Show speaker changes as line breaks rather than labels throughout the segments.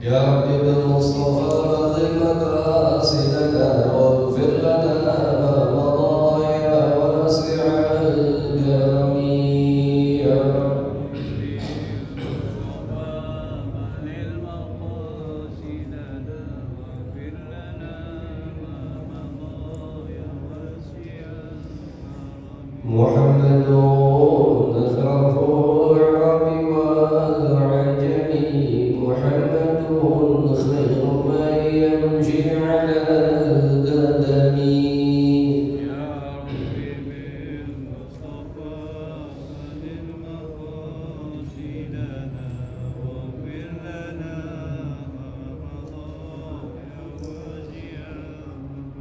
يا رب بالمصطفى بلغ مقاصدنا واغفر لنا ما مضى يا واسع الكرم يا رب محمد أشرف العرب والعجم محمد خير من يمشي على القدم
يا ربي بالمصطفى بلغ مقاصدنا واغفر لنا ما مضى يا واسع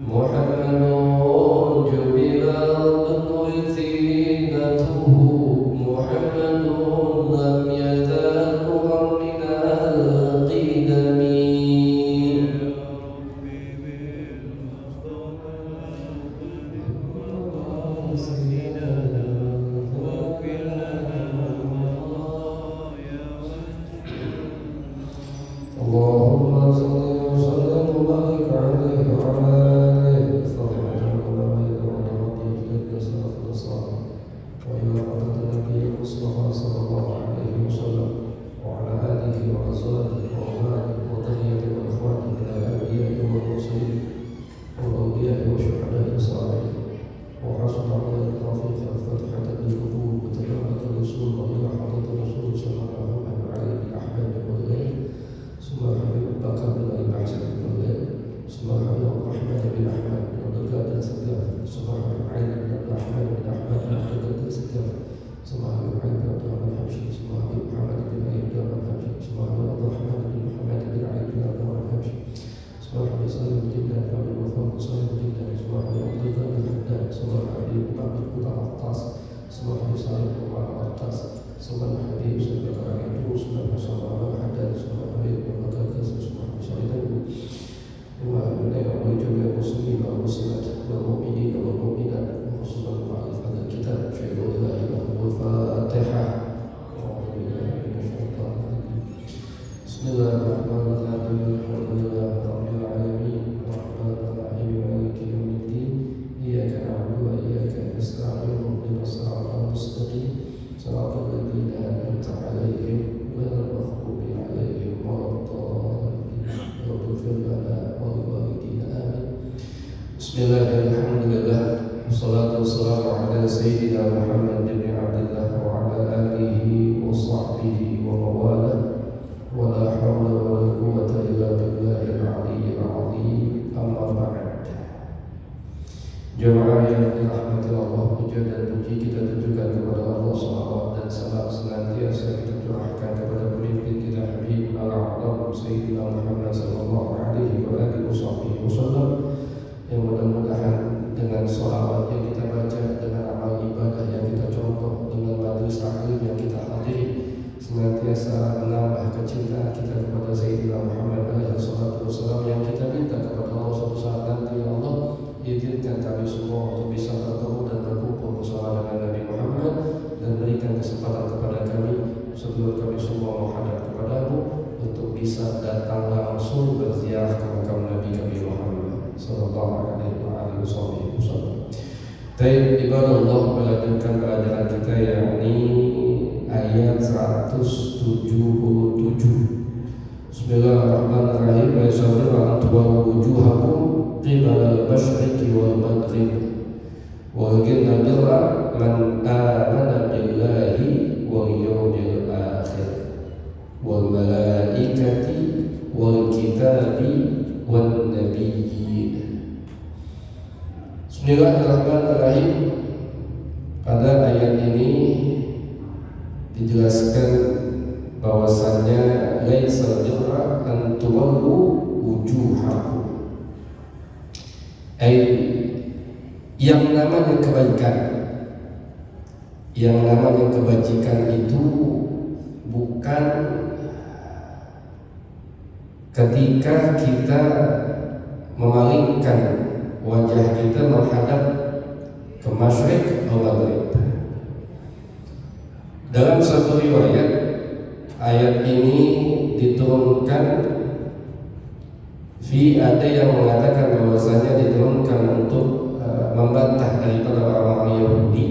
محمد جبل القدر زينته محمد لم يزال مغرنا القدم اللهم صل وسلم وبارك عليه وعلى آله صلاة وبركاته ورضيت سلف الصالح وإلى حضرة النبي المصطفى صلى الله عليه وسلم وعلى آله وأزواجه وأولاده وذريته وإخوانه من الأنبياء والمرسلين والأولياء والشهداء الصالحين وحسن أولئك رفيقا الفاتحة بالقبول وتبارك الرسول وإلى حضرة الرسول صلى الله عليه بن أحمد والليل ثم حبيب بكر بن أبي بحر بن الليل ثم حبيب الرحمن بن أحمد بن الدكاد السجاف ثم حبيب عين بن الرحمن بن أحمد بن الدكاد السجاف ثم حبيب عين بن عبد الرحمن الحبشي ثم حبيب محمد بن أيوب بن الحبشي ثم حبيب عبد الرحمن بن محمد بن عين بن عبد الرحمن الحبشي ثم حبيب سالم بن الله بن أبي وفاق سالم بن الله ثم حبيب عبد الله بن الحداد ثم حبيب بعد الهدى العطاس ثم حبيب سالم بن عمر العطاس ثم حبيب سيدنا العيد ثم حسن على الحداد ثم حبيب بن مكاكس ثم حبيب سعيد وجميع المسلمين والمسلمات والمؤمنين والمؤمنات وخصوصا المعرف هذا الكتاب شهد الله له الفاتحة. بسم الله الرحمن الرحيم الحمد لله رب العالمين الرحمن الرحيم مالك يوم الدين إياك نعبد وإياك نستعين اهدنا الصراط المستقيم صراط الذين أنعمت عليهم غير المغضوب عليهم ولا الضالين رب اغفر لنا ولوالدينا آمين. بسم الله الحمد لله والصلاة والسلام على سيدنا محمد بن عبد الله وعلى آله وصحبه ومواله ولا حول ولا قوة إلا بالله العلي العظيم أما بعد. Jemaah yang dirahmati Allah, puja dan puji kita tujukan kepada Allah, salawat dan salam senantiasa kita curahkan kepada pemimpin kita Habib al-A'zam Sayyidina Muhammad sallallahu alaihi wa alihi wasallam, yang mudah-mudahan dengan salawat yang kita baca, dengan amal ibadah yang kita contoh, dengan majlis taklim yang kita hadiri, senantiasa menambah kecintaan kita kepada Sayyidina Muhammad alaihi wasallam, yang kita minta kepada Allah suatu saat nanti, ya Allah, izinkan kami semua untuk bisa bertemu dan berkumpul bersama dengan Nabi Muhammad, dan berikan kesempatan kepada kami sebelum kami semua menghadap kepadamu untuk bisa datang langsung berziarah ke makam Nabi Muhammad sallallahu alaihi wasallam. Taib ibadallah, melanjutkan pelajaran kita yakni ayat 177. Bismillahirrahmanirrahim. Wa yasawwir an tuwallu wujuhakum qibala al-masyriqi wal maghrib wa yuqimna birra man amana billahi wal yawmil akhir wal malaikati wal kitabi wan nabiyyin. Bismillahirrahmanirrahim. Pada ayat ini dijelaskan bahwasannya laisa birra an tuwallu wujuhakum, yang namanya kebaikan, yang namanya kebajikan itu bukan ketika kita memalingkan wajah kita menghadap ke masyriq atau maghrib. Dalam satu riwayat, ayat ini diturunkan Ada yang mengatakan bahwasanya diturunkan untuk membantah daripada orang-orang Yahudi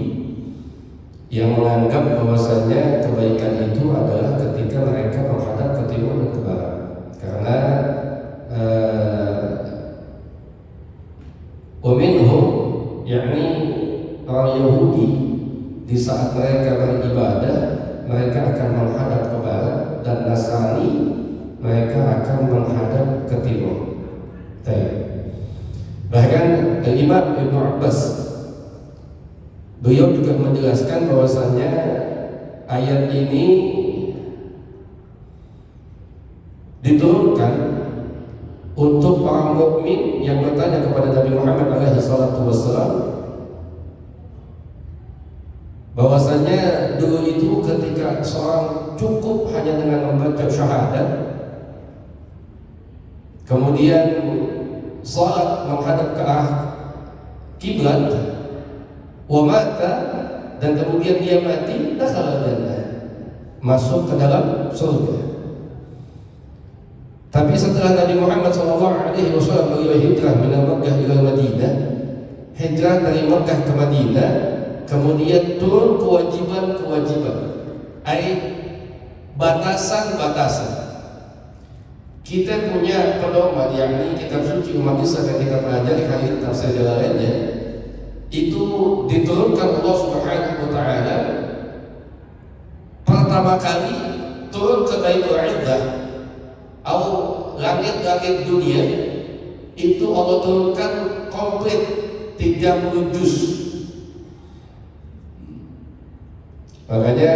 yang menganggap bahwasanya kebaikan itu adalah ketika mereka menghadap ke timur dan ke barat. Karena ومنهم yakni orang Yahudi di saat mereka beribadah mereka akan menghadap ke barat, dan Nasrani mereka akan menghadap ke timur. Bahkan Imam Ibnu Abbas beliau juga menjelaskan bahwasanya ayat ini diturunkan untuk orang mukmin yang bertanya kepada Nabi Muhammad SAW bahwasanya dulu itu ketika seorang cukup hanya dengan membaca syahadat, kemudian salat menghadap ke arah kiblat, wa mata, dan kemudian dia mati, dakhala jannah, masuk ke dalam surga. Tapi setelah Nabi Muhammad SAW beliau hijrah dari Makkah ke Madinah, hijrah dari Makkah ke Madinah, kemudian turun kewajiban-kewajiban, batasan-batasan. Kita punya pedoman, yakni kitab suci umat Islam yang kita pelajari hari ini tafsir Jalalainnya, itu diturunkan Allah Subhanahu wa taala pertama kali turun ke Baitul Izzah atau langit-langit dunia, itu Allah turunkan komplit 30 juz. Makanya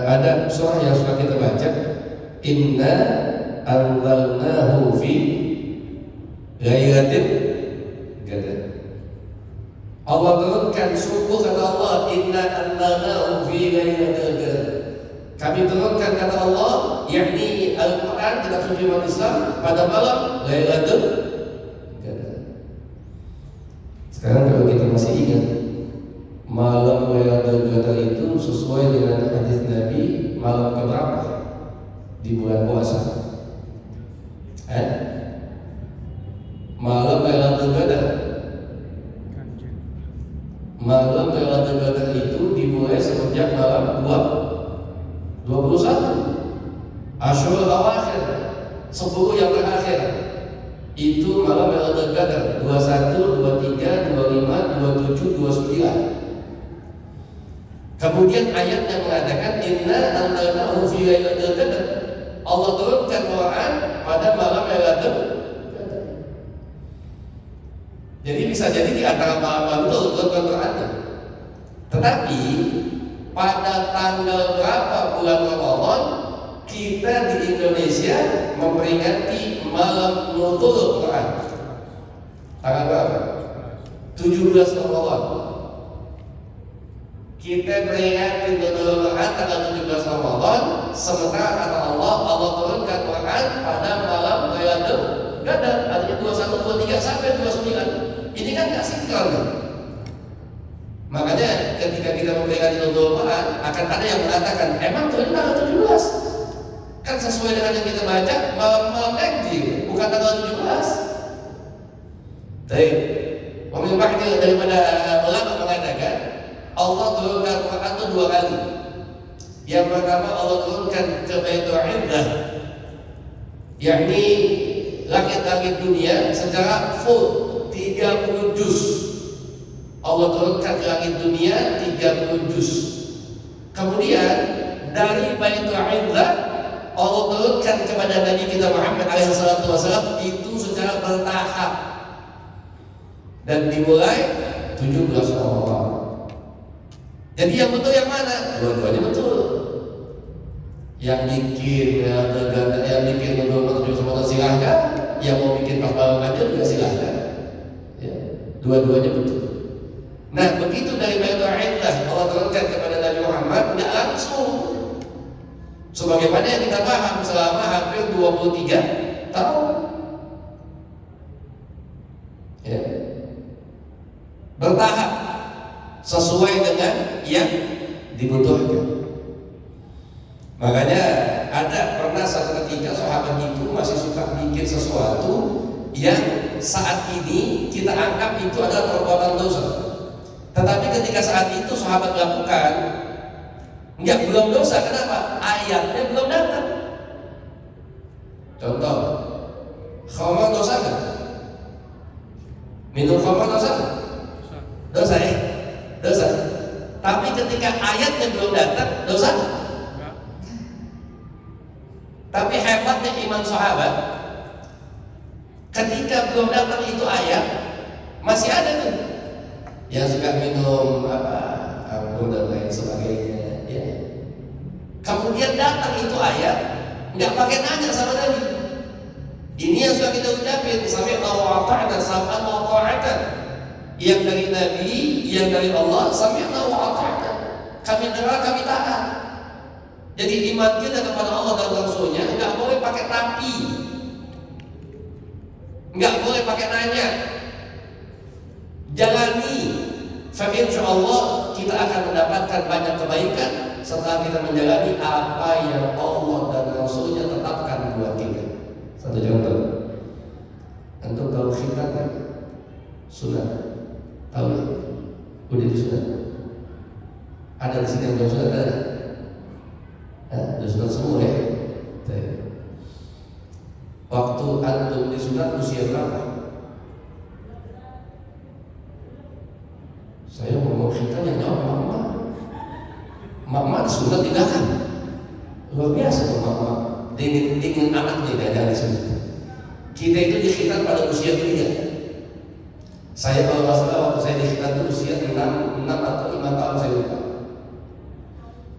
ada surah yang suka kita baca, inna anzalnahu fi lailatin qadar. Allah turunkan, sungguh kata Allah, inna anzalnahu fi lailatin qadar. Kami turunkan kata Allah, yakni Al-Quran, kitab suci umat Islam, pada malam Lailatul Qadar. Sekarang kalau kita masih ingat, malam Lailatul Qadar itu sesuai dengan hadis Nabi, malam keberapa di bulan puasa? Malam Lailatul Qadar. Malam Lailatul Qadar itu dimulai semenjak malam 21 Asyurul Awakhir, 10 yang terakhir. Itu malam Lailatul Qadar 21, 23, 25, 27, 29. Kemudian ayat yang mengatakan inna anzalnahu fi lailatul qadar. Allah turunkan Quran pada malam Lailatul Qadar. Jadi bisa jadi di antara malam-malam itu Allah turunkan Qurannya. Tetapi pada tanggal berapa bulan Ramadan kita di Indonesia memperingati malam Nuzul Quran? Tanggal berapa? 17 Ramadan. Kita peringati Nuzul Quran tanggal 17 Ramadan, sementara kata Allah turunkan Quran pada malam Lailatul Qadar, artinya 21, 23 sampai 29. Ini kan nggak sinkron kan? Makanya ketika kita memperingati Nuzul Quran, akan ada yang mengatakan, emang turun tanggal 17? Kan sesuai dengan yang kita baca, malam Ganjil, bukan tanggal 17. Baik, Wamil Mahdi daripada ulama mengatakan, Allah turunkan Quran itu 2 kali. Yang pertama Allah turunkan ke Baitul Izzah, yakni langit-langit dunia secara full 30 juz. Allah turunkan ke langit dunia 30 juz. Kemudian dari Baitul Izzah Allah turunkan kepada Nabi kita Muhammad SAW itu secara bertahap dan dimulai 17 Ramadan. Jadi yang betul yang mana? Dua-duanya betul. Yang bikin yang bikin Nuzul Ramadan silahkan, yang mau bikin pas malam aja juga silahkan. Ya, dua-duanya betul. Nah, begitu dari Baitul Izzah Allah turunkan kepada Nabi Muhammad tidak langsung, sebagaimana yang kita paham selama hampir 23 tahun. Ya. Bertahap sesuai dengan yang dibutuhkan. Makanya
ada pernah satu ketika sahabat itu masih suka bikin sesuatu yang saat ini kita anggap itu adalah perbuatan dosa. Tetapi ketika saat itu sahabat lakukan, belum dosa. Kenapa? Ayatnya belum datang. Contoh, khamar dosa kan? Minum khamar dosa kan? Dosa ya? Dosa. Tapi ketika ayatnya belum datang, dosa. Tapi hebatnya iman sahabat, ketika belum datang itu ayat, masih ada tuh yang suka minum anggur dan lain sebagainya. Ya. Kemudian datang itu ayat, nggak pakai nanya sama Nabi. Ini yang suka kita ucapin, sami'na wa ata'na, sam'an wa ta'atan. Yang dari Nabi, yang dari Allah, sami'na wa ata'na. Kami dengar, kami taat. Jadi iman kita kepada Allah dan Rasulnya nggak boleh pakai tapi, nggak boleh pakai nanya. Jalani, insyaallah kita akan mendapatkan banyak kebaikan setelah kita menjalani apa yang Allah dan Rasulnya tetapkan buat kita. Satu contoh, antum tahu khitan kan? Sunat, tahu ya? Udah disunat. Ada di sini yang belum sunat ada? Udah sunat semua ya. Waktu antum disunat usia berapa? Saya ngomong khitan yang jawab mama. Mama disunat tidak kan? Luar biasa tuh mama. Dingin anaknya tidak ada disunat. Kita itu dikhitan pada usia 3. Saya kalau nggak salah waktu saya dikhitan itu usia 6 atau 5 tahun saya lupa.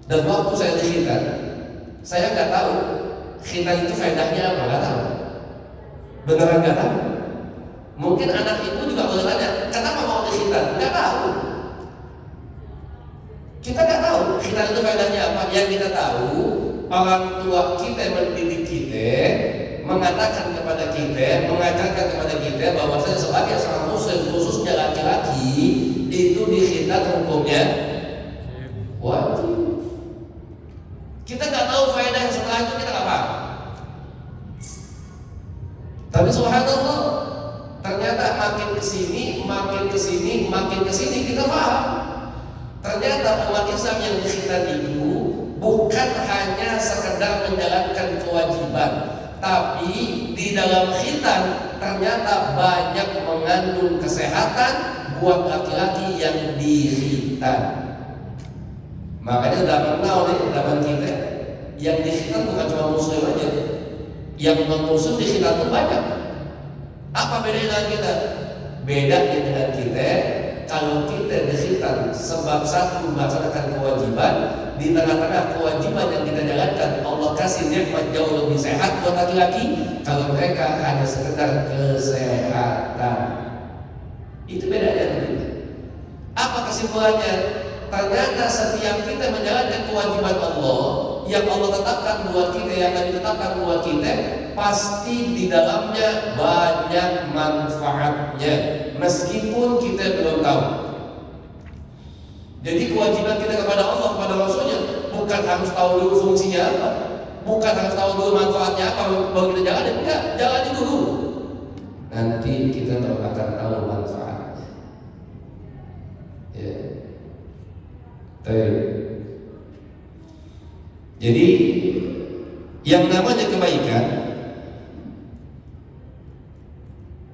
Dan waktu saya dikhitan, saya nggak tahu khitan itu faedahnya apa, nggak tahu. Beneran nggak tahu. Mungkin anak ibu juga boleh tanya, kenapa mau dikhitan? Nggak tahu. Kita nggak tahu khitan itu faedahnya apa. Yang kita tahu, orang tua kita mendidik kita, mengatakan kepada kita, mengajarkan kepada kita bahwa saya sebagai seorang muslim, khususnya laki-laki, itu dikhitan hukumnya wajib. Kita nggak tahu faedah yang setelah itu, kita nggak paham. Tapi subhanallah, ternyata makin kesini kita paham. Ternyata umat Islam yang dikhitan itu bukan hanya sekedar menjalankan kewajiban, tapi di dalam khitan ternyata banyak mengandung kesehatan buat laki-laki yang dikhitan. Makanya zaman kita yang dikhitan bukan cuma muslim aja, yang non muslim dikhitan itu banyak. Apa bedanya dengan kita? Bedanya dengan kita, kalau kita dikhitan sebab satu melaksanakan kewajiban, di tengah-tengah kewajiban yang kita jalankan Allah kasih nikmat jauh lebih sehat buat laki-laki. Kalau mereka hanya sekedar kesehatan, itu bedanya dengan kita. Apa kesimpulannya? Ternyata setiap kita menjalankan kewajiban Allah yang Allah tetapkan buat kita, yang Nabi tetapkan buat kita, pasti di dalamnya banyak manfaatnya, meskipun kita belum tahu. Jadi kewajiban kita kepada Allah, kepada Rasulnya, bukan harus tahu dulu fungsinya apa, bukan harus tahu dulu manfaatnya apa baru kita jalani. Enggak, jalani dulu. Nanti kita akan tahu manfaatnya. Ya. Jadi yang namanya kebaikan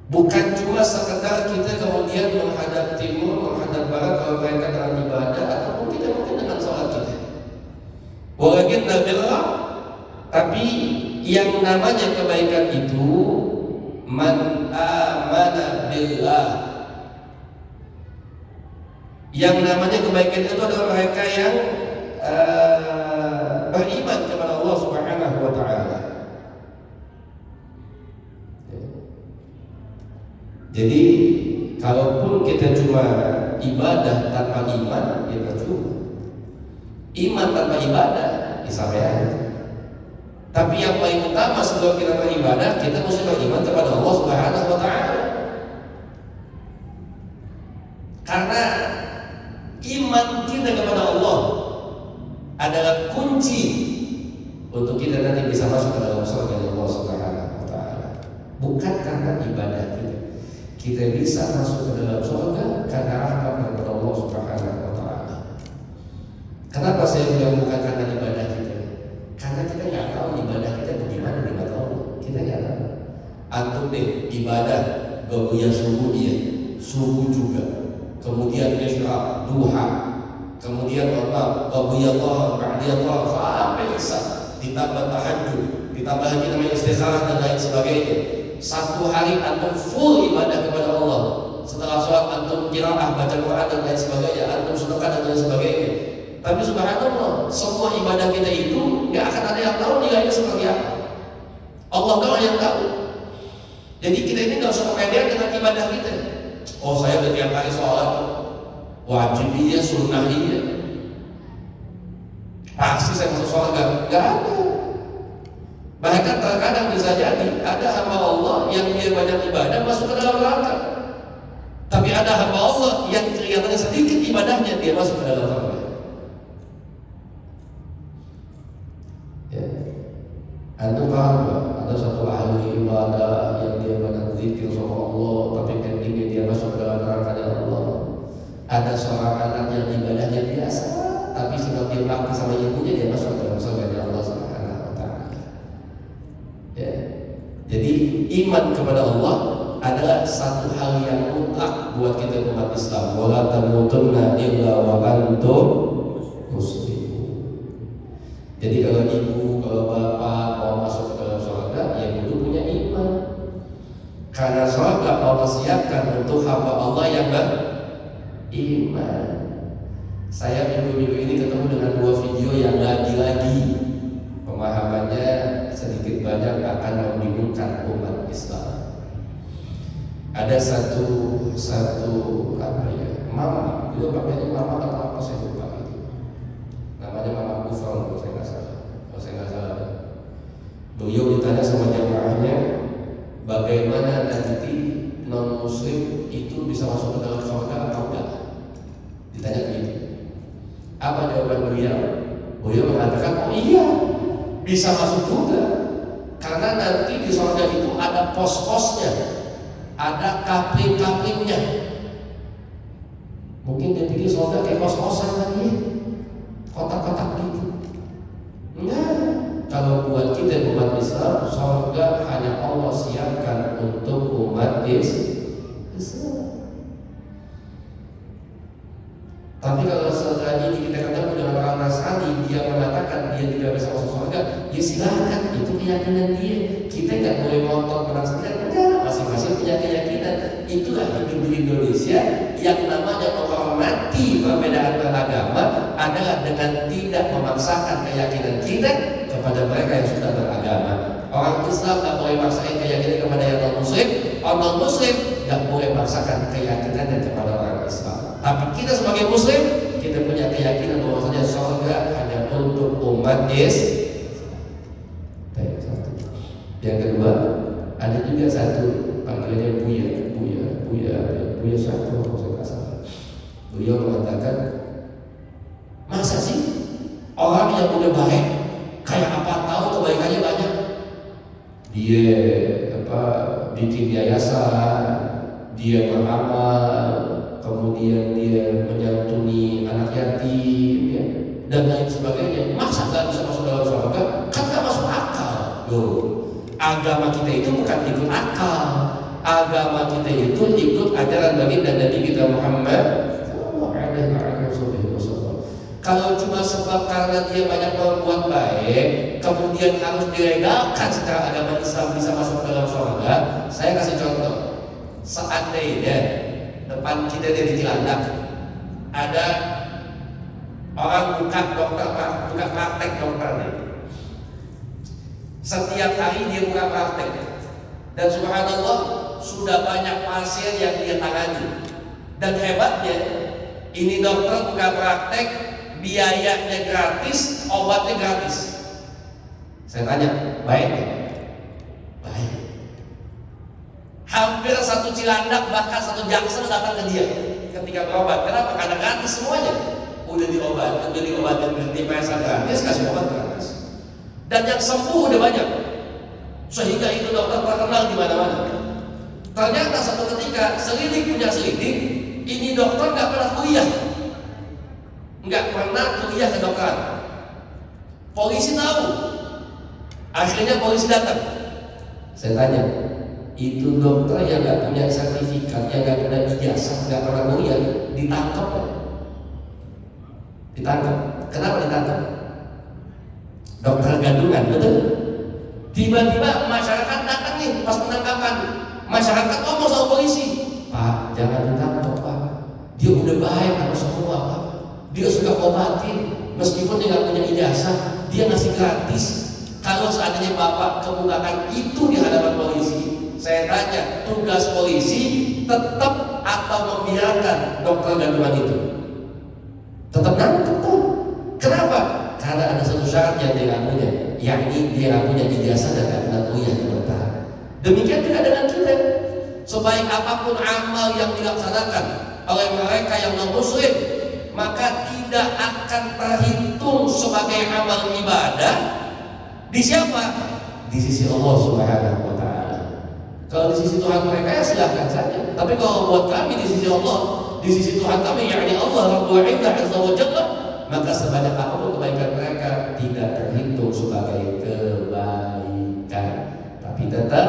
bukan cuma sekedar kita kemudian menghadap timur, menghadap barat kalau mereka dalam ibadah, ataupun kita mungkin dengan sholat kita. Walakin nabilah, tapi yang namanya kebaikan itu man amana billah. Yang namanya kebaikan itu adalah mereka yang beriman kepada Allah Subhanahu wa Ta'ala. Jadi kalaupun kita cuma ibadah tanpa iman, ya percuma. Iman tanpa ibadah, ya sama aja. Tapi yang paling utama sebelum kita beribadah, kita mesti beriman kepada Allah Subhanahu wa Ta'ala. Karena iman kita kepada Allah adalah kunci untuk kita nanti bisa masuk ke dalam surga Allah Subhanahu wa taala. Bukan karena ibadah kita. Kita bisa masuk ke dalam surga karena rahmat kepada Allah Subhanahu wa taala. Kenapa saya bilang bukan karena ibadah kita? Karena kita nggak tahu ibadah kita bagaimana di mata Allah. Kita nggak tahu. Antum deh ibadah gabungan subuh dia, subuh juga. Kemudian isya, duha, kemudian qabiyallah, ba'diyallah, sampai isya, ditambah tahajud, ditambah lagi namanya istikharah dan lain sebagainya. Satu hari antum full ibadah kepada Allah. Setelah sholat antum qiraah, baca Quran dan lain sebagainya, antum sedekah dan lain sebagainya. Tapi subhanallah, semua ibadah kita itu nggak akan ada yang tahu nilainya seperti apa. Allah tahu yang tahu. Jadi kita ini nggak usah kepedean dengan ibadah kita. Oh saya udah tiap hari sholat, wajib dia, sunnah dia, pasti saya masuk surga. Gak ada. Bahkan terkadang bisa jadi ada hamba Allah yang dia banyak ibadah masuk ke dalam neraka. Tapi ada hamba Allah yang kelihatannya sedikit ibadahnya dia masuk ke dalam neraka. Ya. Antum paham gak? Ada satu ahli ibadah yang dia banyak zikir sama Allah, tapi endingnya dia masuk ke dalam neraka Allah. Ada seorang anak yang ibadahnya biasa, tapi sebab dia bakti sama ibunya dia masuk ke dalam surga Allah Subhanahu wa taala. Ya. Jadi iman kepada Allah adalah satu hal yang mutlak buat kita umat Islam. Wala tamutunna illa wa antum muslimun. Jadi kalau ibu, kalau bapak mau masuk ke dalam surga, ya kudu punya iman. Karena surga Allah siapkan untuk hamba Allah yang beriman. Saya minggu-minggu ini ketemu dengan dua video yang lagi-lagi pemahamannya sedikit banyak akan membingungkan umat Islam. Ada satu apa ya, mama, dia pakainya mama atau apa saya lupa gitu. Namanya Mama Gufron kalau saya nggak salah. Beliau ditanya sama jamaahnya, bagaimana nanti non muslim itu bisa masuk ke dalam surga atau enggak? Ditanya begitu. Apa jawaban beliau? Beliau mengatakan, oh iya, bisa masuk juga. Karena nanti di surga itu ada pos-posnya, ada kapling-kaplingnya. Mungkin dia pikir surga kayak kos-kosan lagi, kotak-kotak gitu. Enggak. Kalau buat kita umat Islam, surga hanya Allah siapkan untuk umat Islam. Tapi kalau setelah ini kita ketemu dengan orang Nasrani, dia mengatakan dia tidak bisa masuk surga, ya silakan, itu keyakinan dia. Kita nggak boleh ngotot menafsirkan, enggak, masing-masing punya keyakinan. Itulah hidup di Indonesia yang namanya menghormati perbedaan beragama adalah dengan tidak memaksakan keyakinan kita kepada mereka yang sudah beragama. Orang Islam nggak boleh maksain keyakinan kepada yang non Muslim, orang Muslim nggak boleh maksakan keyakinannya kepada orang Islam. Tapi kita sebagai Muslim, kita punya keyakinan bahwasanya surga hanya untuk umat Islam. Yang kedua, ada juga satu panggilannya Buya satu kalau saya nggak salah. Beliau mengatakan, masa sih orang yang udah baik kayak apa tahu kebaikannya banyak, dia bikin yayasan, dia beramal, kemudian dia menyantuni anak yatim, ya, dan lain sebagainya. Masa nggak bisa masuk dalam surga? Kan nggak masuk akal. Loh, agama kita itu bukan ikut akal. Agama kita itu ikut ajaran baginda Nabi kita Muhammad. Kalau cuma sebab karena dia banyak berbuat baik, kemudian harus dilegalkan secara agama Islam bisa masuk dalam surga. Saya kasih contoh. Seandainya depan kita di Cilandak ada orang buka praktek dokter nih. Setiap hari dia buka praktek, dan subhanallah sudah banyak pasien yang dia tangani. Dan hebatnya ini dokter buka praktek, biayanya gratis, obatnya gratis. Saya tanya, baik ya? Baik. Hampir satu Cilandak bahkan satu Jaksel datang ke dia ketika berobat. Kenapa? Karena gratis semuanya. Udah diobatin TPS gratis, kasih obat gratis. dan yang sembuh udah banyak, sehingga itu dokter terkenal di mana-mana. Ternyata satu ketika selidik punya selidik, ini dokter nggak pernah kuliah kedokteran. Polisi tahu, akhirnya polisi datang. Saya tanya, itu dokter yang nggak punya sertifikat, yang nggak punya ijazah, nggak pernah kuliah, ditangkap kan? Ditangkap. Kenapa ditangkap? Dokter gadungan, betul? Tiba-tiba masyarakat datang nih pas penangkapan. Masyarakat ngomong sama polisi, Pak, jangan ditangkap Pak. Dia udah baik sama semua Pak. Dia suka obatin, meskipun dia nggak punya ijazah, dia ngasih gratis. Kalau seandainya Bapak kemukakan itu di hadapan polisi, saya tanya, tugas polisi tetap atau membiarkan dokter gadungan itu? Tetap nangkep tuh. Kenapa? Karena ada satu syarat yang dia nggak punya, yakni dia nggak punya ijazah dan nggak pernah kuliah kedokteran. Demikian juga dengan kita. Sebaik apapun amal yang dilaksanakan oleh mereka yang non-muslim, maka tidak akan terhitung sebagai amal ibadah di siapa? Di sisi Allah Subhanahu wa Ta'ala. Kalau di sisi Tuhan mereka ya silahkan saja. Tapi kalau buat kami di sisi Allah, di sisi Tuhan kami, yakni Allah Rabbul Izzah Azza wa Jalla, maka sebanyak apapun kebaikan mereka tidak terhitung sebagai kebaikan. Tapi tetap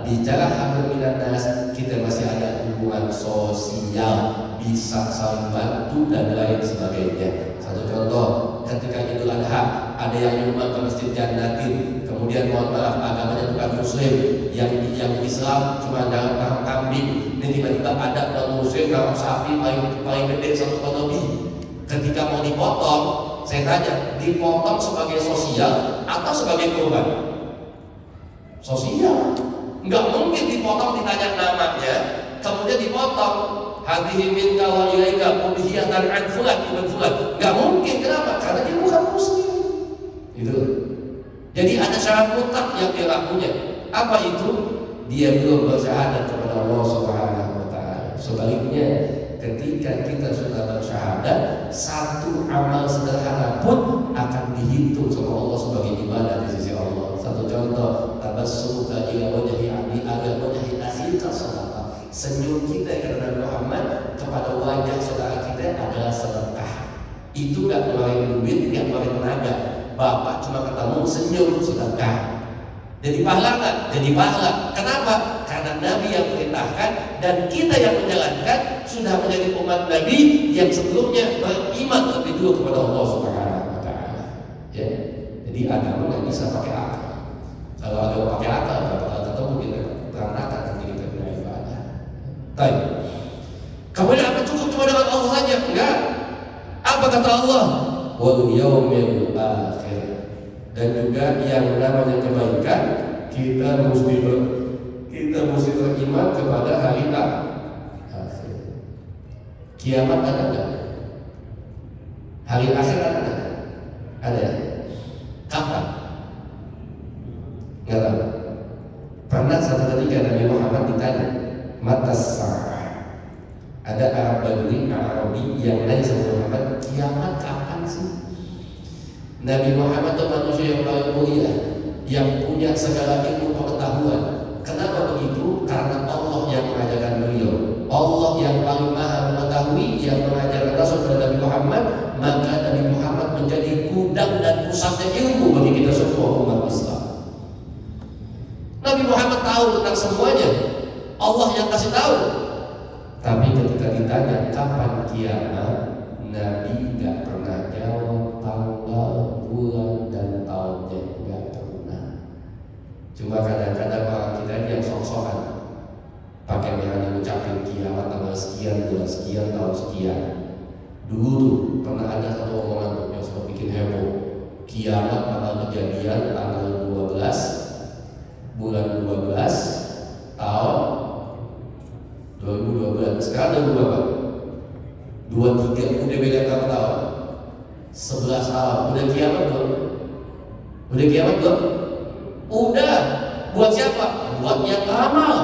bicara hablum minan nas, kita masih ada hubungan sosial, bisa saling bantu dan lain sebagainya. Satu contoh, ketika Idul Adha ada yang nyumbang ke Masjid Jannatin, kemudian mohon maaf agamanya bukan muslim, yang Islam cuma dalam kambing, ini tiba-tiba ada non muslim dalam sapi paling gede 1 ton lebih. Ketika mau dipotong, saya tanya, dipotong sebagai sosial atau sebagai kurban? Sosial. Enggak mungkin dipotong ditanya namanya, kemudian dipotong hadhihi minka wa ilaika mudhiyatan an fulan ibn fulan. Enggak mungkin. Kenapa? Karena dia bukan muslim. Itu. Jadi ada syarat mutlak yang dia lakunya. Apa itu? Dia belum bersyahadat kepada Allah Subhanahu wa Ta'ala. Sebaliknya, ketika kita sudah bersyahadat, satu amal sederhana pun akan dihitung sama Allah sebagai ibadah di sisi Allah. Satu contoh, tabassumuka ila wajhi abi ala wajhi akhika sadaqah. Senyum kita karena Muhammad kepada wajah saudara kita adalah sedekah. Itu gak ngeluarin duit, gak ngeluarin tenaga. Bapak cuma ketemu senyum sedekah. Jadi pahala kan? Jadi pahala. Kenapa? Karena Nabi yang perintahkan dan kita yang menjalankan, sudah menjadi umat Nabi yang sebelumnya beriman lebih dulu kepada Allah Subhanahu wa Ta'ala. Ya. Jadi agama nggak bisa pakai akal. Kalau agama pakai akal, bakal ketemu kita berantakan nanti kita punya ibadah. Baik. Kemudian apa cukup cuma dengan Allah saja? Enggak. Apa kata Allah? Wal yaumil akhir. Dan juga yang namanya kebaikan, kita mesti beriman kepada hari akhir. Kiamat ada enggak? Hari akhir ada enggak? Ada. Kapan? Enggak tahu. Pernah satu ketika Nabi Muhammad ditanya, matas sa'ah. Ada Arab Badui, Arabi yang nanya sama Muhammad, kiamat kapan sih? Nabi Muhammad itu manusia yang paling mulia, yang punya segala ilmu pengetahuan. Kenapa begitu? Karena Allah yang mengajarkan beliau. Allah yang paling maha mengetahui, yang mengajarkan Rasul kepada Nabi Muhammad. Maka Nabi Muhammad menjadi gudang dan pusatnya ilmu bagi kita semua umat Islam. Nabi Muhammad tahu tentang semuanya. Allah yang kasih tahu. Tapi ketika ditanya kapan kiamat, Nabi gak pernah jawab tanggal, bulan, dan tahunnya. Gak pernah. Cuma kadang-kadang orang kita ini yang sok-sokan pakai berani ngucapin kiamat tanggal sekian, bulan sekian, tahun sekian. Dulu tuh pernah ada satu omongan yang sempat bikin heboh. Kiamat bakal kejadian tanggal 12 bulan 12 tahun 2012. Sekarang ada berapa? 23. Udah beda berapa tahun? 11 tahun. Udah kiamat belum? Udah kiamat belum? Udah. Buat siapa? Buat yang amal.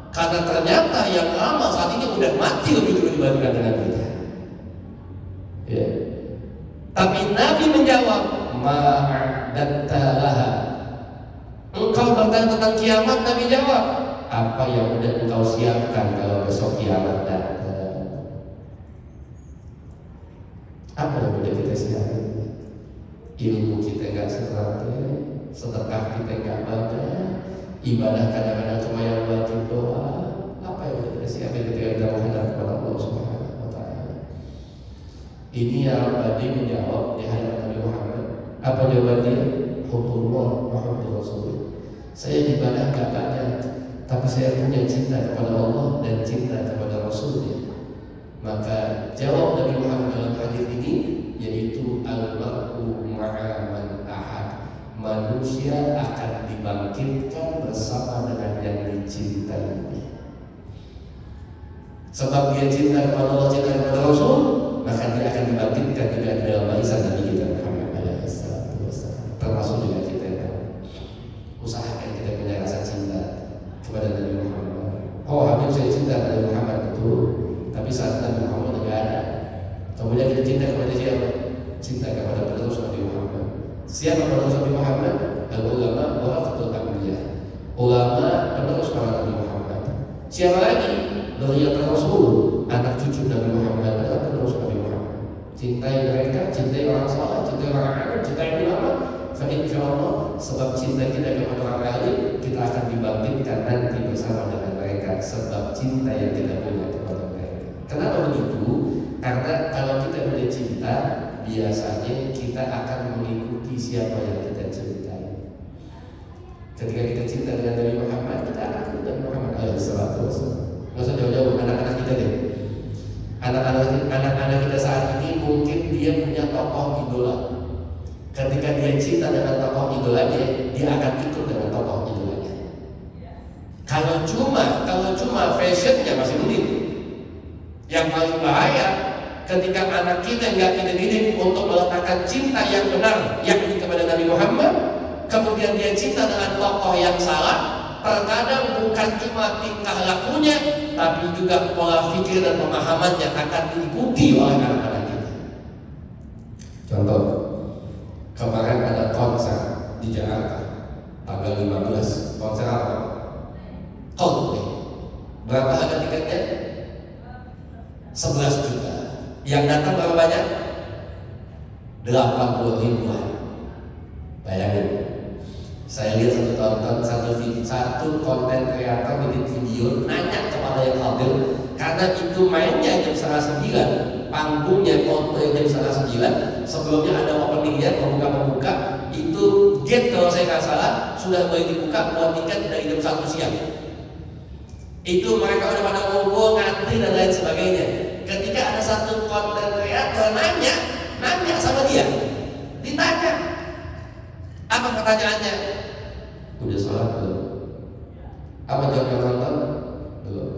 Karena ternyata yang amal saat ini udah mati lebih dulu dibandingkan dengan kita. Ya. Tapi Nabi menjawab, ma'adatta laha. Engkau bertanya tentang kiamat, Nabi jawab, apa yang udah engkau siapkan kalau besok kiamat datang? Apa yang udah kita siapkan? Ilmu kita gak seterapi, sedekah kita gak banyak, ibadah kadang-kadang cuma yang wajib doa. Apa yang udah kita siapkan ketika kita menghadap kepada Allah Subhanahu wa Ta'ala? Ini yang tadi menjawab di hadapan Nabi Muhammad. Apa jawabannya? Hubbullah wa hubbu Rasul. Saya ibadah gak banyak, tapi saya punya cinta kepada Allah dan cinta kepada Rasulnya. Maka jawab Nabi Muhammad dalam hadis ini yaitu al-mar'u ma'a man ahad. Manusia akan dibangkitkan bersama dengan yang dicintainya. Sebab dia cinta kepada Allah, cinta kepada Rasul, maka dia akan dibangkitkan juga di dalam barisan Nabi kita Muhammad SAW. Termasuk juga kita yang usahakan kita punya rasa cinta kepada Nabi Muhammad. Oh, Habib saya cinta kepada Muhammad, betul. Tapi saat Nabi Muhammad tidak ada. Kemudian kita cinta kepada siapa? Cinta kepada penerus Nabi Muhammad. Siapa penerus Nabi Muhammad? Al-ulama warasatul anbiya. Ulama penerus para Nabi Muhammad. Siapa lagi? Dzurriyyatul Rasul, anak cucu Nabi Muhammad adalah penerus Nabi Muhammad. Cintai mereka, cintai orang saleh, cintai orang alim, cintai ulama. Fa insyaallah sebab cinta kita kepada orang alim, kita akan dibangkitkan nanti bersama dengan mereka sebab cinta yang kita punya kepada mereka. Kenapa begitu? Karena kalau kita punya cinta, biasanya kita akan mengikuti siapa yang kita cintai. Ketika kita cinta dengan Nabi Muhammad, kita akan ikut Nabi Muhammad SAW. Nggak usah jauh-jauh, anak-anak kita deh. Anak-anak kita saat ini mungkin dia punya tokoh idola. Ketika dia cinta dengan tokoh idolanya, dia akan ikut dengan tokoh idolanya. Kalau cuma fashionnya masih mending. Yang paling bahaya ketika anak kita nggak kita didik untuk meletakkan cinta yang benar, yakni kepada Nabi Muhammad, kemudian dia cinta dengan tokoh yang salah. Terkadang bukan cuma tingkah lakunya, tapi juga pola pikir dan pemahamannya akan diikuti oleh anak-anak kita. Contoh, kemarin ada konser di Jakarta tanggal 15. Konser apa? Coldplay. Berapa harga tiketnya? 11 juta. Yang datang berapa banyak? 80 ribuan. Bayangin. Saya lihat satu konten kreator bikin video nanya kepada yang hadir, karena itu mainnya jam 8:30, panggungnya Coldplay jam 8:30. Sebelumnya ada openingnya, pembuka itu gate kalau saya nggak salah sudah mulai dibuka buat tiket dari jam 1 siang. Itu mereka udah pada ngumpul, ngantri dan lain sebagainya. Ketika ada satu konten kreator nanya sama dia, ditanya, apa pertanyaannya? Udah sholat belum? Apa jawabnya nonton? Belum.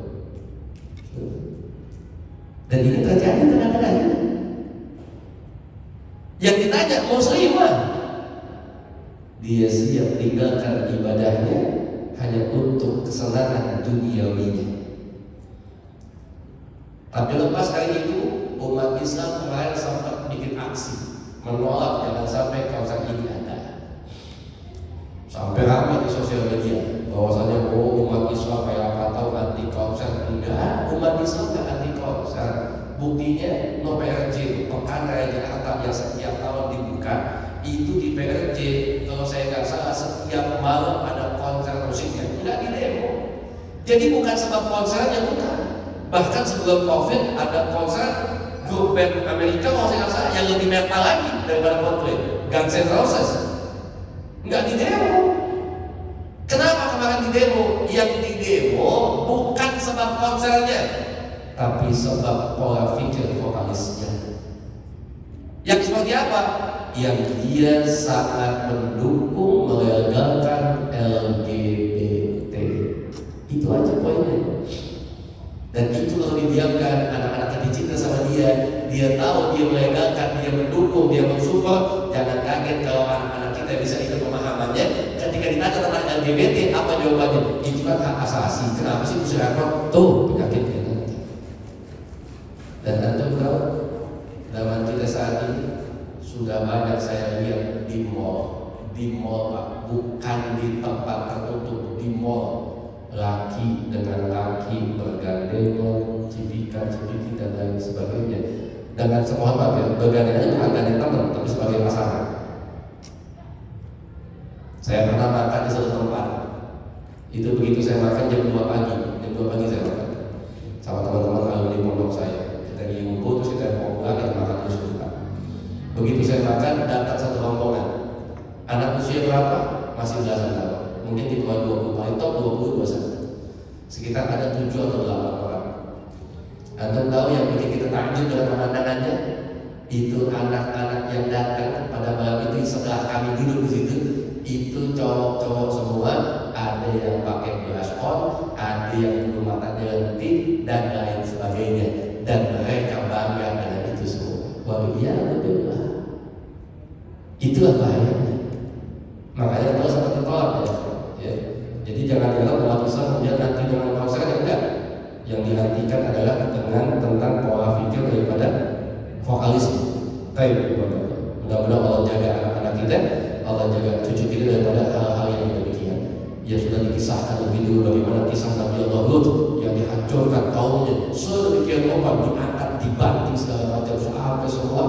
Dan ini terjadi tengah-tengah ini. Yang ditanya muslimah, dia siap tinggalkan ibadahnya hanya untuk kesenangan duniawinya. Tapi lepas kali itu umat Islam kemarin sempat bikin aksi menolak jangan sampai konser ini ada. Sampai ramai di sosial media bahwasanya umat Islam kayak apa tahu anti konser. Enggak, umat Islam nggak anti konser. Buktinya no PRJ Pekan Raya Jakarta yang setiap tahun dibuka itu di PRJ, kalau saya nggak salah setiap malam ada konser musiknya, nggak di demo. Jadi bukan sebab konsernya, bukan. Bahkan sebelum COVID ada konser grup band Amerika kalau saya nggak salah yang lebih metal lagi daripada Coldplay, Guns N' Roses. Nggak di demo. Kenapa kemarin di demo? Yang di demo bukan sebab konsernya, tapi sebab pola pikir vokalisnya. Yang seperti apa? Yang dia sangat mendukung melegalkan LGBT. Itu aja poinnya. Dan itu kalau didiamkan, anak-anak kita cinta sama dia tahu dia melegalkan, dia mendukung, dia mensupport. Jangan kaget kalau anak-anak kita bisa ikut pemahamannya. Ketika ditanya tentang LGBT, apa jawabannya? Itu kan hak asasi. Kenapa sih mesti repot? Tuh penyakitnya nanti. Dan tentu kalau zaman kita saat ini sudah banyak banyak saya lihat di mall Pak, bukan di tempat tertutup, di mall. Laki dengan laki bergandengan, cipika-cipiki dan lain sebagainya. Dengan semua ya, bergandengannya bukan gandeng teman, tapi sebagai pasangan. Saya pernah makan di satu tempat. Itu begitu saya makan jam 2 pagi, saya makan sama teman-teman alumni pondok saya. Kita lagi ngumpul terus kita mau pulang, kita makan terus buka. Begitu saya makan, datang satu rombongan. Anak usia berapa? Masih belasan tahun. Mungkin di bawah 20, paling top 20-21. Sekitar ada 7 atau 8 orang. Anda tahu yang bikin kita takjub dengan pemandangannya? Itu anak-anak yang datang pada malam itu setelah kami duduk di situ. Itu cowok-cowok semua, ada yang pakai blush on, ada yang bulu matanya lentik dan lain sebagainya. Dan mereka bangga dengan itu semua. Wah, iya betul lah. Itulah bahayanya. Makanya kalau sampai ditolak ya. Jadi jangan dianggap umat Islam kemudian nanti dengan bangsa yang enggak. Yang dinantikan adalah dengan tentang pola pikir daripada vokalis. Baik, mudah-mudahan Allah jaga anak-anak kita, Allah jaga cucu kita daripada hal-hal yang demikian. Ya sudah dikisahkan lebih dulu bagaimana kisah Nabi Allah Lut yang dihancurkan kaumnya sedemikian rupa, diangkat, dibanting segala macam sampai semua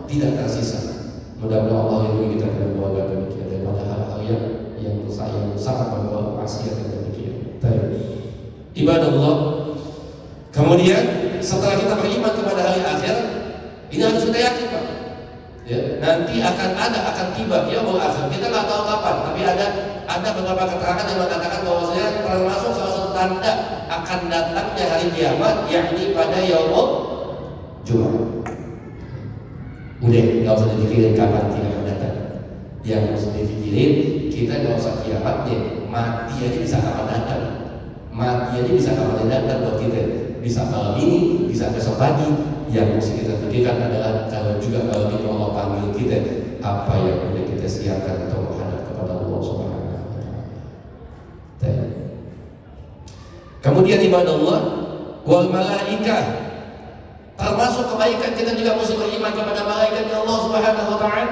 tidak tersisa. Mudah-mudahan Allah lindungi kita dari keluarga demikian daripada hal-hal yang sangat membawa maksiat yang demikian. Baik. Ibadah Allah. Kemudian setelah kita beriman kepada hari akhir, ini harus kita yakin Pak. Ya, nanti akan tiba yaumul akhir. Kita nggak tahu kapan, tapi ada beberapa keterangan yang mengatakan bahwasanya termasuk salah satu tanda akan datangnya hari kiamat, yakni pada yaumul Jumat. Udah, nggak usah dipikirin kapan kiamat datang. Yang mesti dipikirin, kita nggak usah kiamatnya, mati aja bisa kapan datang. Mati aja bisa kapan datang buat kita. Bisa malam ini, bisa besok pagi. Yang mesti kita pikirkan adalah kalau ini Allah panggil kita, apa yang sudah kita siapkan untuk menghadap kepada Allah Subhanahu wa Ta'ala. Kemudian ibadah Allah wal malaikah, termasuk kebaikan kita juga mesti beriman kepada malaikat Allah Subhanahu wa Ta'ala.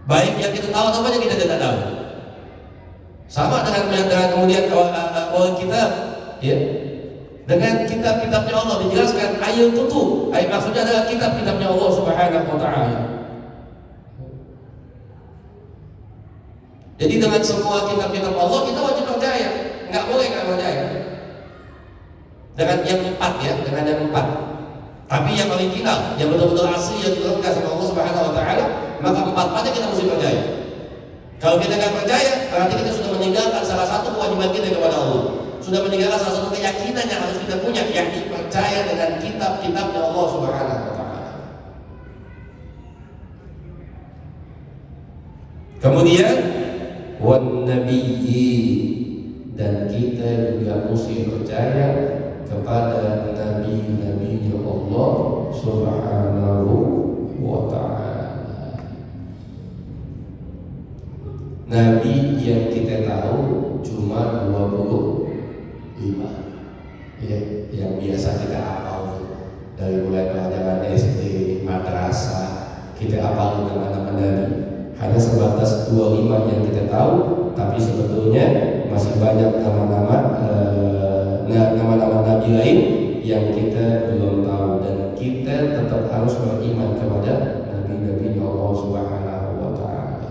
Baik yang kita tahu atau yang kita tidak tahu. Sama dengan kemudian awal kitab, ya. Dengan kitab-kitabnya Allah dijelaskan ayat itu, maksudnya adalah kitab-kitabnya Allah Subhanahu wa Ta'ala. Jadi dengan semua kitab-kitab Allah kita wajib percaya, nggak boleh nggak percaya. Dengan yang 4 ya, dengan yang 4. Tapi yang original, yang betul-betul asli yang diturunkan sama Allah Subhanahu wa Ta'ala, maka 4-4nya kita mesti percaya. Kalau kita nggak percaya, berarti kita sudah meninggalkan salah satu kewajiban kita kepada Allah. Sudah meninggalkan salah satu keyakinan yang harus kita punya, yakni percaya dengan kitab-kitabnya Allah Subhanahu wa Ta'ala. Kemudian wan nabiyyi, dan kita juga mesti percaya kepada nabi-nabi Allah Subhanahu wa Ta'ala. Nabi yang kita tahu cuma 25 ya, yang biasa kita hafal dari mulai pelajaran SD, madrasah, kita hafal nama-nama Nabi. Hanya sebatas 25 yang kita tahu, tapi sebetulnya masih banyak nama-nama Nabi lain yang kita belum tahu, dan kita tetap harus beriman kepada Nabi-Nabi Allah Subhanahu wa Ta'ala.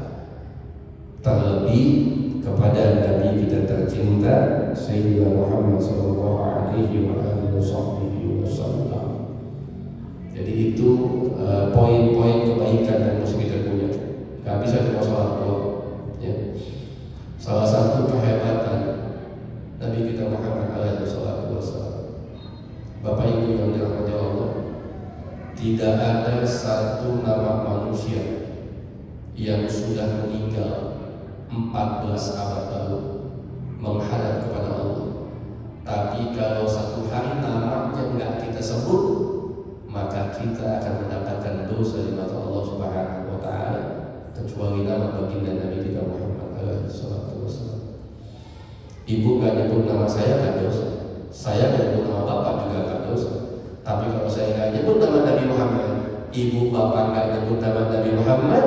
Terlebih kepada Nabi kita tercinta Sayyidina Muhammad sallallahu alaihi wasallam. Jadi itu poin-poin kebaikan yang harus kita punya. Gak bisa cuma sholat doang. Ya. Salah satu kehebatan Nabi kita Muhammad alaihi wasallam, Bapak Ibu yang dirahmati Allah, tidak ada satu nama manusia yang sudah meninggal 14 abad lalu menghadap kepada Allah, tapi kalau satu hari namanya enggak kita sebut, maka kita akan mendapatkan dosa di mata Allah Subhanahu wa Ta'ala, kecuali nama baginda Nabi kita Muhammad sallallahu alaihi wasallam. Ibu enggak nyebut nama saya enggak dosa, saya enggak nyebut nama bapak juga enggak dosa. Tapi kalau saya enggak nyebut nama Nabi Muhammad, ibu bapak nggak nyebut nama Nabi Muhammad,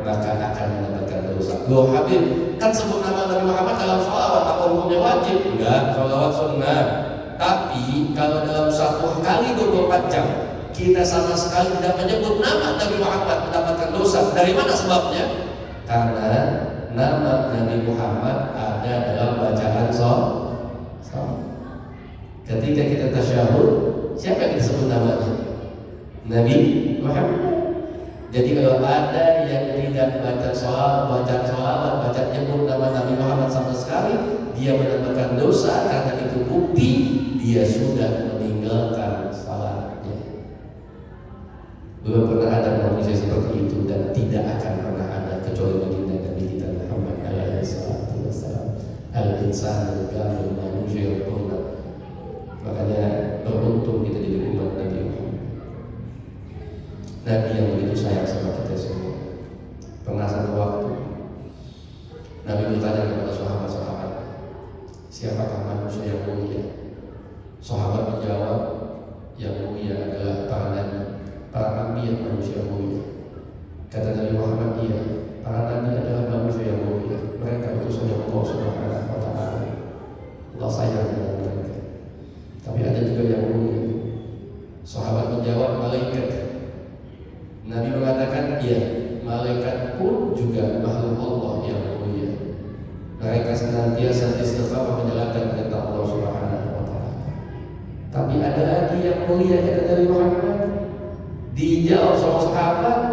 maka akan mendapatkan dosa. Loh Habib, kan sebut nama Nabi Muhammad dalam sholawat, apa hukumnya wajib? Enggak, sholawat sunnah. Tapi kalau dalam satu kali 24 jam kita sama sekali tidak menyebut nama Nabi Muhammad, mendapatkan dosa. Dari mana sebabnya? Karena nama Nabi Muhammad ada dalam bacaan sholawat. Ketika kita tasyahud, siapa yang disebut namanya? Nabi Muhammad. Jadi kalau ada yang tidak baca sholawat, baca nyebut nama Nabi Muhammad sama sekali, dia mendapatkan dosa karena itu bukti dia sudah meninggalkan salatnya. Belum pernah ada manusia seperti itu dan tidak akan pernah ada kecuali baginda Nabi kita Muhammad alaihi salatu wassalam. Al-insan al-kamil, manusia yang sempurna. Makanya beruntung kita jadi umat Nabi Muhammad. Nabi yang begitu sayang sama kita semua. Pernah satu waktu Nabi bertanya kepada sahabat-sahabat, siapakah manusia yang mulia? Sahabat menjawab, yang mulia adalah para nabi, para nabi yang manusia mulia. Kata Nabi Muhammad, iya, para nabi adalah manusia yang mulia. Mereka utusan Allah Subhanahu wa Ta'ala. Allah sayang dengan mereka. Tapi ada juga yang mulia. Sahabat menjawab, malaikat. Nabi mengatakan, iya, malaikat pun juga makhluk Allah yang mulia. Mereka senantiasa istiqamah menjalankan perintah Allah Subhanahu wa Ta'ala. Tapi ada lagi yang mulia, kata Nabi Muhammad. Dijawab sama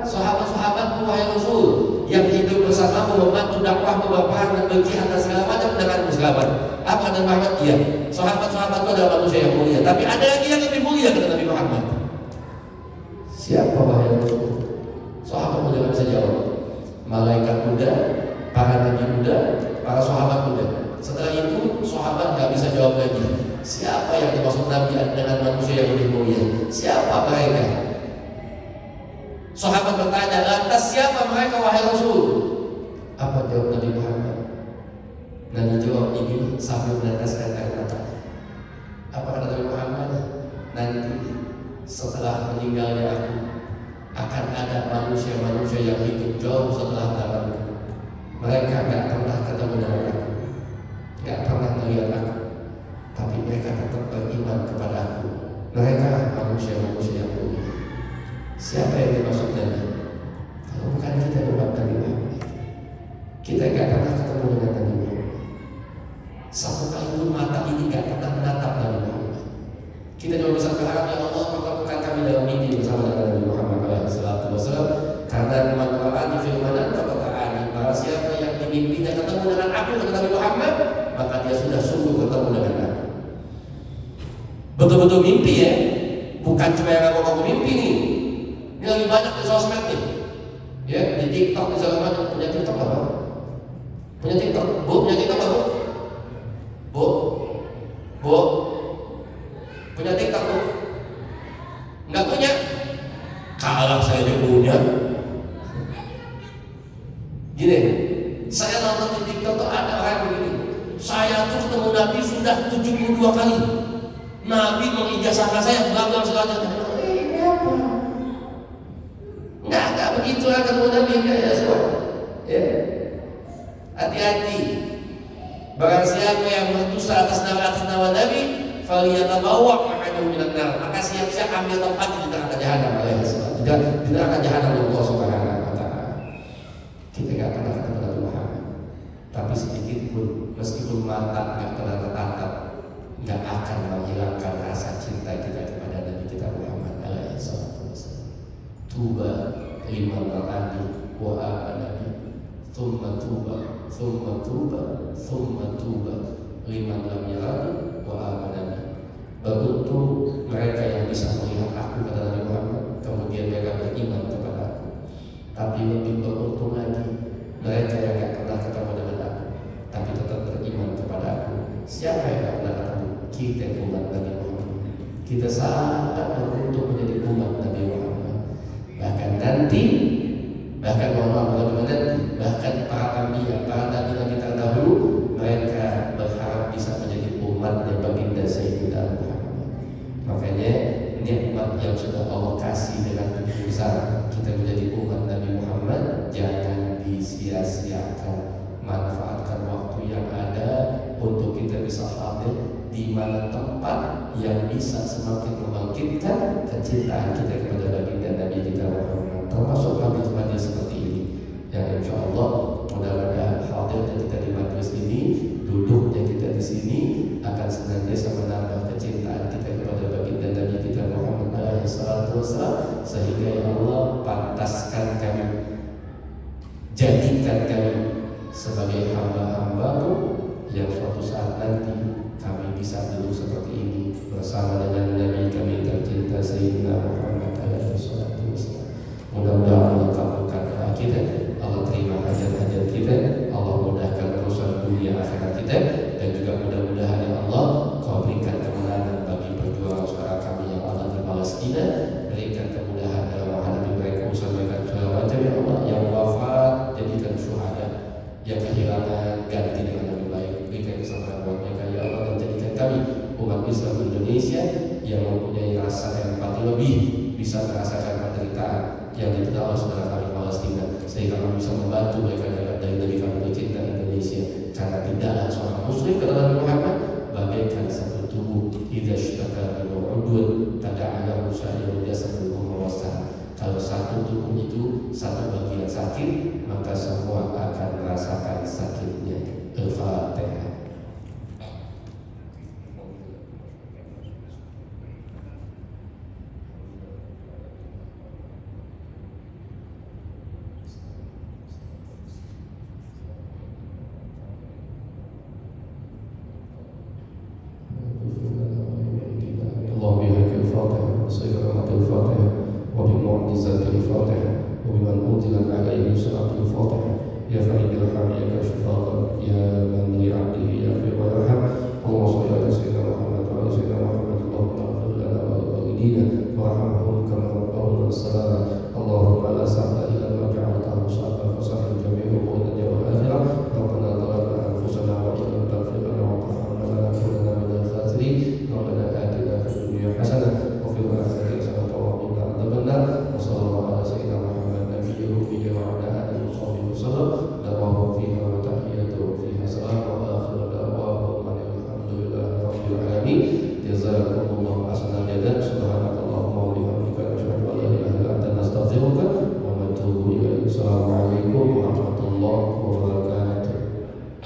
sahabat-sahabat wahai Rasul yang hidup bersamamu, membantu dakwah, berperang dan berjihad dan segala macam dengan selamat. Apa Nabi Muhammad? Iya, sahabat-sahabat itu adalah manusia yang mulia. Tapi ada lagi yang lebih mulia, kata Nabi Muhammad. Siapa wahai Rasul? Sahabat muda bisa jawab. Malaikat muda, para nabi muda, para sahabat muda. Setelah itu sahabat nggak bisa jawab lagi. Siapa yang dimaksud Nabi dengan manusia yang lebih mulia? Siapa mereka? Sahabat bertanya, lantas siapa mereka wahai Rasul? Apa jawab Nabi Muhammad? Nabi jawab ini sambil meneteskan air mata. Apa kata Nabi Muhammad? Nanti setelah meninggalnya aku akan ada manusia-manusia yang hidup jauh setelah zamanku. Mereka gak pernah ketemu dengan aku, gak pernah melihat aku, tapi mereka tetap beriman kepada aku. Mereka manusia-manusia yang mulia. Siapa yang dimaksud Nabi? Kalau bukan kita umat Nabi Muhammad, kita gak pernah ketemu dengan Nabi Muhammad. Satu kali pun mata ini gak pernah menatap Nabi Muhammad. Kita cuma bisa berharap, ya Allah, pertemukan kami dalam mimpi bersama dengan Nabi Muhammad SAW. Karena Al-Quran difirmankan kepada barang siapa yang di mimpinya ketemu dengan aku, kata Nabi Muhammad, maka dia sudah sungguh bertemu dengan aku. Betul-betul mimpi ya, bukan cuma yang ngaku-ngaku mimpi nih. Ini lagi banyak di sosmed nih, ya, di TikTok di segala macam. Punya TikTok apa? Punya TikTok? Bu, punya TikTok apa? Bu, punya TikTok bu? Enggak punya? Kalah saya aja punya. Gini, saya nonton di TikTok tuh ada orang begini. Saya tuh ketemu Nabi sudah 72 kali. Nabi mengijazahkan saya bla-bla segala macam. Ini apa? Enggak begitu lah ketemu Nabi ya semua. Ya. Hati-hati. Barang siapa yang berdusta atas nama Nabi, falyatabawwa maq'adahu minan nar. Maka siap-siap ambil tempat di neraka jahanam alaihi salam. Di neraka jahanam Allah Subhanahu wa Ta'ala. Kita enggak pernah ketemu Nabi Muhammad. Tapi sedikit pun, meskipun mata enggak pernah tertatap, enggak akan menghilangkan rasa cinta kita kepada Nabi kita Muhammad alaihi salatu wasallam. Tuba liman ra'ani wa amana, thumma tuba liman lam yarani wa amana. Beruntung mereka yang bisa melihat aku, kata Nabi Muhammad, kemudian mereka beriman kepada aku. Tapi lebih beruntung lagi mereka yang tidak pernah ketemu dengan aku, tapi tetap beriman kepada aku. Siapa yang tidak pernah ketemu? Kita umat Nabi Muhammad. Kita sangat beruntung menjadi umat Nabi Muhammad. Bahkan para nabi terdahulu, mereka berharap bisa menjadi umatnya baginda Sayyidina Muhammad. Makanya nikmat yang sudah Allah kasih dengan besar kita menjadi umat Nabi Muhammad, jangan disia-siakan. Manfaatkan waktu yang ada untuk kita bisa hadir di mana tempat yang bisa semakin membangkitkan kecintaan kita kepada baginda Nabi kita Muhammad, termasuk majlis-majlis seperti ini yang insya Allah mudah-mudahan hadirnya kita di majlis ini, duduknya kita di sini akan senantiasa menambah kecintaan kita kepada baginda Nabi kita Muhammad alaihi salatu wassalam, sehingga ya Allah pantaskan kami, jadikan kami sebagai hamba-hamba-Mu yang suatu saat nanti kami bisa duduk seperti ini bersama dengan Nabi kami tercinta Sayyidina Muhammad alaihi salatu wassalam. Mudah-mudahan Allah kabulkan doa kita, Allah terima hajat-hajat kita, Allah mudahkan urusan dunia akhirat kita, dan juga mudah-mudahan ya Allah Kau berikan kemenangan bagi perjuangan saudara kami yang ada di Palestina, berikan kemudahan dalam menghadapi mereka usaha mereka segala macam ya Allah, yang wafat jadikan syuhada, yang kehilangan ganti dengan lebih baik, berikan kesabaran buat mereka ya Allah, dan jadikan kami umat Islam Indonesia yang mempunyai rasa empati lebih, bisa merasakan penderitaan yang diterima saudara kami Palestina, sehingga kami bisa membantu mereka dari kami tercinta Indonesia, karena tidaklah seorang muslim kata Nabi Muhammad bagaikan satu tubuh, idza ishtaka minhu udwun tada'a lahu sa'irul jasad wa wasal. Kalau satu tubuh itu satu bagian sakit, maka semua akan merasakan sakitnya. Al-Fatihah. وبمعجزة الفاتحة وبمن أنزلت عليه سورة الفاتحة يا فريد الرحم يا كاشف الضر يا من لعبده يغفر ويرحم اللهم صل على سيدنا محمد وعلى سيدنا محمد اللهم اغفر لنا ولوالدينا وارحمهم كما ربونا صغارا اللهم لا سهل إلا ما جعلته سهلا فسهل جميع أمور الدنيا والآخرة ربنا ظلمنا أنفسنا وإن لم تغفر لنا وترحمنا لنكونن من الخاسرين ربنا آتنا في الدنيا حسنة وفي الآخرة حسنة وقنا عذاب النار وصلى الله على سيدنا محمد نبي الأمي وعلى آله وصحبه وسلم دعواهم فيها وتحياتهم فيها سلام وآخر دعواهم أن الحمد لله رب العالمين.